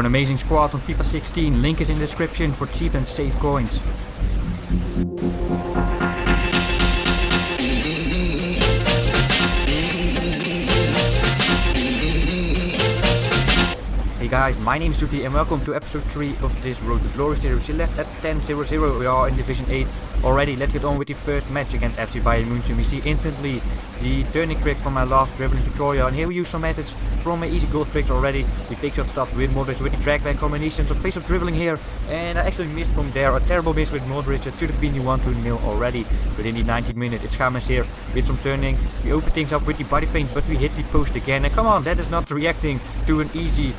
an amazing squad on FIFA 16. Link is in the description for cheap and safe coins. Hey guys, my name is Suki and welcome to episode 3 of this Road to Glory series. We left at 10-0-0, we are in Division 8 already. Let's get on with the first match against FC Bayern München. We see instantly the turning trick from my last dribbling tutorial, and here we use some methods from my easy goal tricks already. The fake shot stuff with Modric with the drag back combination, some face up dribbling here, and I actually missed from there. A terrible miss with Modric. It should have been the 1-2-0 already, but in the 19th minute it's James here with some turning. We open things up with the body feint, but we hit the post again, and come on, that is not reacting to an easy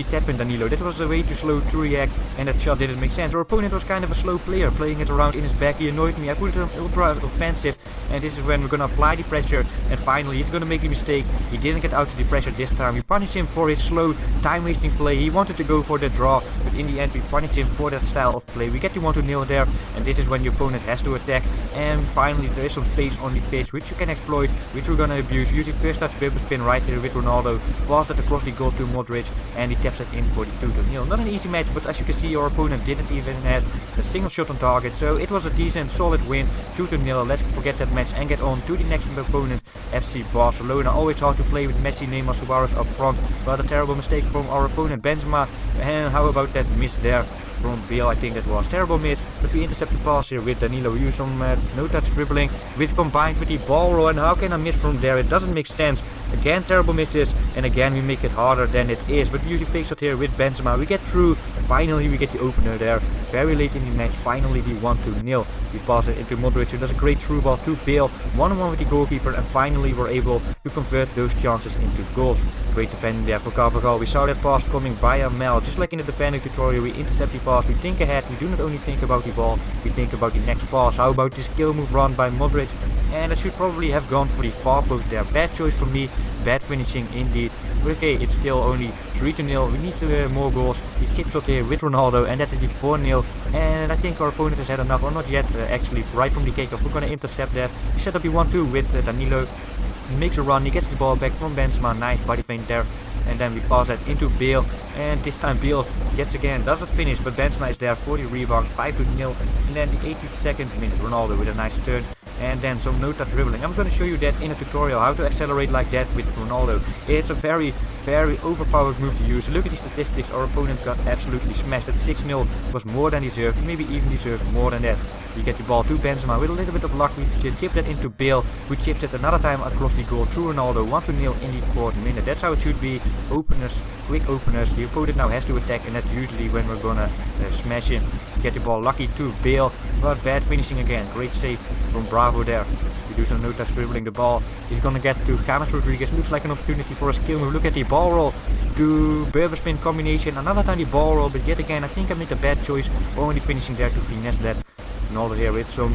tap in Danilo. That was a way too slow to react, and that shot didn't make sense. Our opponent was kind of a slow player, playing it around in his back. He annoyed me. I put it on ultra offensive, and this is when we're gonna apply the pressure, and finally he's gonna make the mistake. He didn't get out to the pressure this time. We punished him for his slow, time-wasting play. He wanted to go for the draw, but in the end we punished him for that style of play. We get the 1-0 there, and this is when the opponent has to attack, and finally there is some space on the pitch which you can exploit, which we're gonna abuse. Using first touch dribble spin right here with Ronaldo, pass that across the goal to Modric, and he taps it in for the 2-0. Not an easy match, but as you can see, our opponent didn't even have a single shot on target, so it was a decent, solid win, 2-0. Let's forget that match and get on to the next opponent, FC Barcelona. Always hard to play with Messi, Neymar, Suarez up front, but a terrible mistake from our opponent, Benzema. And how about that miss there from Bale? I think that was terrible miss, but we intercept the pass here with Danilo. We use some no-touch dribbling with combined with the ball roll, and how can I miss from there? It doesn't make sense. Again, terrible misses, and again we make it harder than it is, but we use the fake shot here with Benzema. We get through, finally we get the opener there, very late in the match, finally the 1-0. We pass it into Modric, who does a great through ball to Bale, 1-1 with the goalkeeper, and finally we're able to convert those chances into goals. Great defending there for Carvajal. We saw that pass coming by Amel. Just like in the defending tutorial, we intercept the pass, we think ahead, we do not only think about the ball, we think about the next pass. How about this skill move run by Modric? And I should probably have gone for the far post there. Bad choice from me, bad finishing indeed. But okay, it's still only 3-0. We need more goals. The chip shot here with Ronaldo, and that is the 4-0. And I think our opponent has had enough, or not yet, actually, right from the kickoff. We're going to intercept that. We set up the 1-2 with Danilo. He makes a run, he gets the ball back from Benzema. Nice body feint there. And then we pass that into Bale, and this time Bale yet again doesn't finish, but Benzema is there for the rebound, 5-0. And then the 82nd minute, Ronaldo with a nice turn, and then some no-touch dribbling. I'm going to show you that in a tutorial, how to accelerate like that with Ronaldo. It's a very overpowered move to use. Look at the statistics, our opponent got absolutely smashed. That 6-0 was more than deserved, maybe even deserved more than that. We get the ball to Benzema with a little bit of luck. We chip that into Bale, who chips it another time across the goal to Ronaldo, 1-0 in the 4th minute. That's how it should be. Openers, quick openers. The opponent now has to attack, and that's usually when we're gonna smash in. Get the ball lucky to Bale, but bad finishing again. Great save from Bravo there. We do some no-touch dribbling. The ball is gonna get to James Rodriguez. Looks like an opportunity for a skill move. Look at the ball roll to Berber spin combination. Another time the ball roll, but yet again I think I made a bad choice. Only finishing there to finesse that. Ronaldo here with some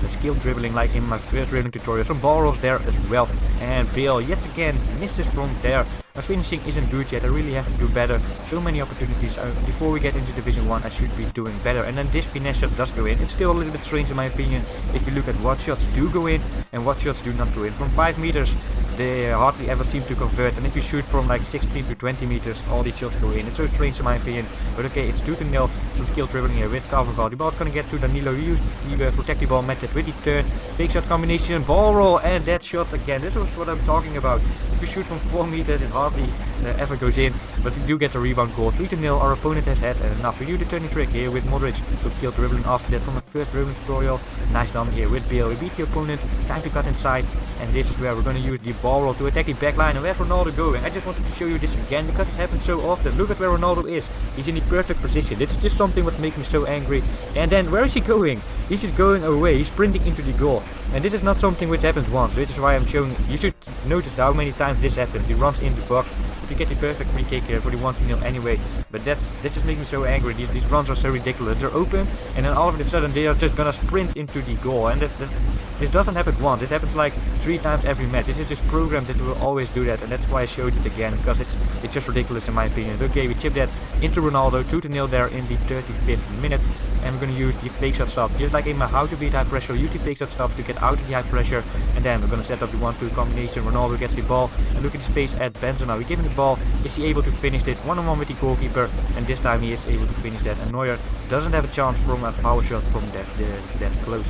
skill dribbling like in my first dribbling tutorial. Some ball rolls there as well. And Bale yet again misses from there. My finishing isn't good yet, I really have to do better. So many opportunities. Before we get into Division 1 I should be doing better. And then this finesse shot does go in. It's still a little bit strange in my opinion if you look at what shots do go in and what shots do not go in. From 5 meters they hardly ever seem to convert, and if you shoot from like 16 to 20 meters all these shots go in. It's so strange in my opinion, but okay, it's 2-0. Some skill dribbling here with Carvajal. The ball's gonna get to Danilo. He used the protect the ball method with the turn, fake shot combination, ball roll, and that shot again. This is what I'm talking about. If you shoot from 4 meters it hardly ever goes in, but we do get the rebound goal. 3-0. Our opponent has had enough. We do the turning trick here with Modric. So skill dribbling after that from a first dribbling tutorial. Nice done here with Bale. We beat the opponent. Time to cut inside, and this is where we're going to use the ball roll to attack the back line. And where's Ronaldo going? I just wanted to show you this again because it happens so often. Look at where Ronaldo is. He's in the perfect position. This is just something what makes me so angry. And then where is he going? He's just going away. He's sprinting into the goal. And this is not something which happens once, which is why I'm showing. You should notice how many times this happens. He runs in the box. But you get the perfect free kick here for the 1-0 anyway. But that just makes me so angry. These runs are so ridiculous. They're open, and then all of a sudden they are just gonna sprint into the goal. And this doesn't happen once. This happens like 3 times every match. This is just programmed that we will always do that, and that's why I showed it again, because it's just ridiculous in my opinion. Okay, we chip that into Ronaldo, 2-0 there in the 35th minute. And we're going to use the fake shot stop, just like in my how to beat high pressure. Use the fake shot stop to get out of the high pressure, and then we're going to set up the 1-2 combination. Ronaldo gets the ball, and look at the space at Benzema. We give him the ball. Is he able to finish it? 1-on-1 with the goalkeeper, and this time he is able to finish that. And Neuer doesn't have a chance from a power shot from that close.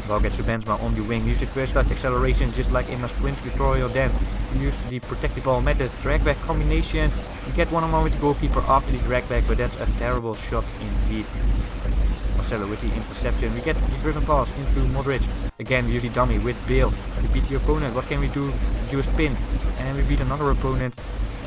Ball gets to Benzema on the wing. Use the first touch acceleration, just like in my sprint tutorial. Then use the protect the ball method, drag back combination. You get 1-on-1 with the goalkeeper after the drag back, but that's a terrible shot indeed. Marcelo with the interception. We get the driven pass into Modric. Again, we use the dummy with Bale. We beat the opponent. What can we do? We do a spin, and we beat another opponent.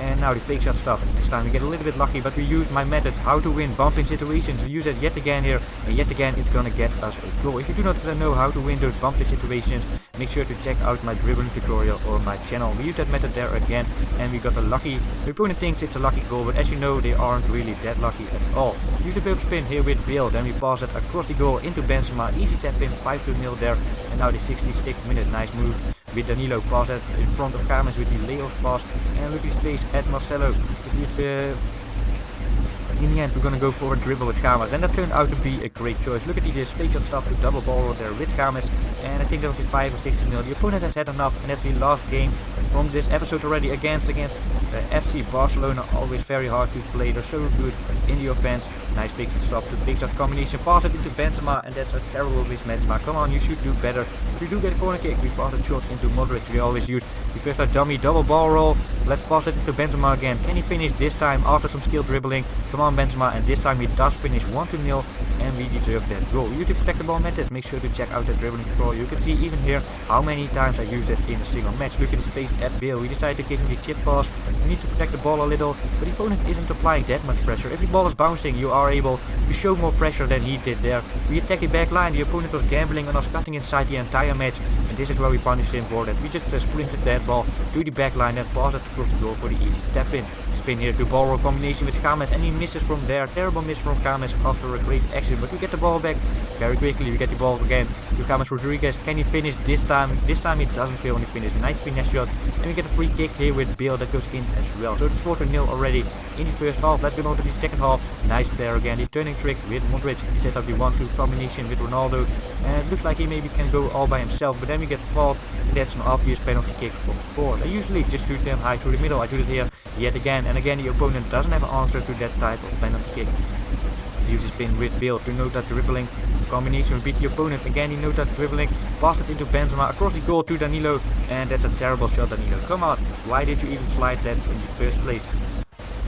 And now the fake shot stop. This time we get a little bit lucky, but we use my method, how to win bumping situations. We use it yet again here, and yet again it's gonna get us a goal. If you do not know how to win those bumping situations, make sure to check out my dribbling tutorial on my channel. We use that method there again, and we got a lucky. The opponent thinks it's a lucky goal, but as you know, they aren't really that lucky at all. Use the big spin here with Bale, then we pass it across the goal into Benzema. Easy tap in, 5-0 there, and now the 66th minute. Nice move with Danilo, pass it in front of James with the layoff pass, and look at the space at Marcelo. In the end, we're gonna go for a dribble with James, and that turned out to be a great choice. Look at this fake shot stop to double ball there with James, and I think that was the 5 or 6-0. The opponent has had enough, and that's the last game from this episode already against FC Barcelona. Always very hard to play. They're so good in the offense. Nice fake shot stop to fake shot combination. Pass it into Benzema, and that's a terrible mismatch. But come on, you should do better. If you do get a corner kick, we pass it short into Modric. We always use the first time dummy double ball roll. Let's pass it into Benzema again. Can he finish this time after some skill dribbling? Come on, Benzema, and this time he does finish 1-0, and we deserve that goal. We use the protect the ball method. Make sure to check out the dribbling control. You can see even here how many times I used it in a single match. Look at the space at Bale. We decided to give him the chip pass. We need to protect the ball a little, but the opponent isn't applying that much pressure. If the ball is bouncing, you are able to show more pressure than he did there. We attack the back line. The opponent was gambling on us cutting inside the entire match, and this is where we punish him for that. We just sprinted that ball to the back line and passed it across the goal for the easy tap in. Spin here to ball roll combination with James, and he misses from there. Terrible miss from James after a great action, but we get the ball back very quickly. We get the ball again to James Rodriguez. Can he finish this time? This time he doesn't fail, and he finishes. Nice finesse shot, and we get a free kick here with Bale that goes in as well. So it's 4-0 already in the first half. Let's go on to the second half. Nice there again, the turning trick with Modric. He set up the 1-2 combination with Ronaldo, and it looks like he maybe can go all by himself, but then we get fouled, and that's an obvious penalty kick, of course. I usually just shoot them high through the middle. I do it here yet again, and again the opponent doesn't have an answer to that type of penalty kick. Use the spin with Bale to no touch dribbling combination, beat the opponent. Again he no touch dribbling, passed it into Benzema across the goal to Danilo, and that's a terrible shot. Danilo, come on, why did you even slide that in the first place?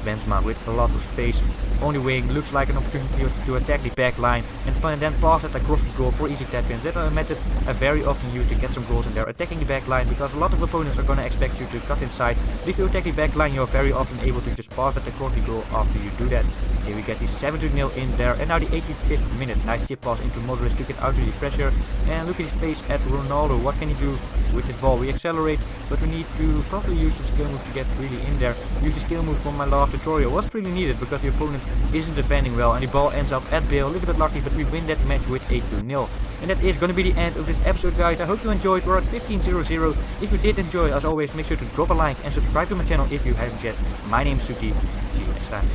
Benzema with a lot of space on the wing, looks like an opportunity to attack the back line, and then pass it across the goal for easy tap ins. That's a method I very often use to get some goals in there, attacking the back line, because a lot of opponents are going to expect you to cut inside. But if you attack the back line, you're very often able to just pass it across the goal after you do that. Here we get the 7-0 in there, and now the 85th minute. Nice chip pass into Modric to get out of the pressure, and look at the space at Ronaldo. What can he do with the ball? We accelerate, but we need to probably use some skill move to get really in there. Use the skill move from my last tutorial. Wasn't really needed because the opponent isn't defending well, and the ball ends up at Bale. A little bit lucky, but we win that match with 8-0. And that is going to be the end of this episode, guys. I hope you enjoyed. We're at 15-0. If you did enjoy, as always, make sure to drop a like and subscribe to my channel if you haven't yet. My name is Suki. See you next time.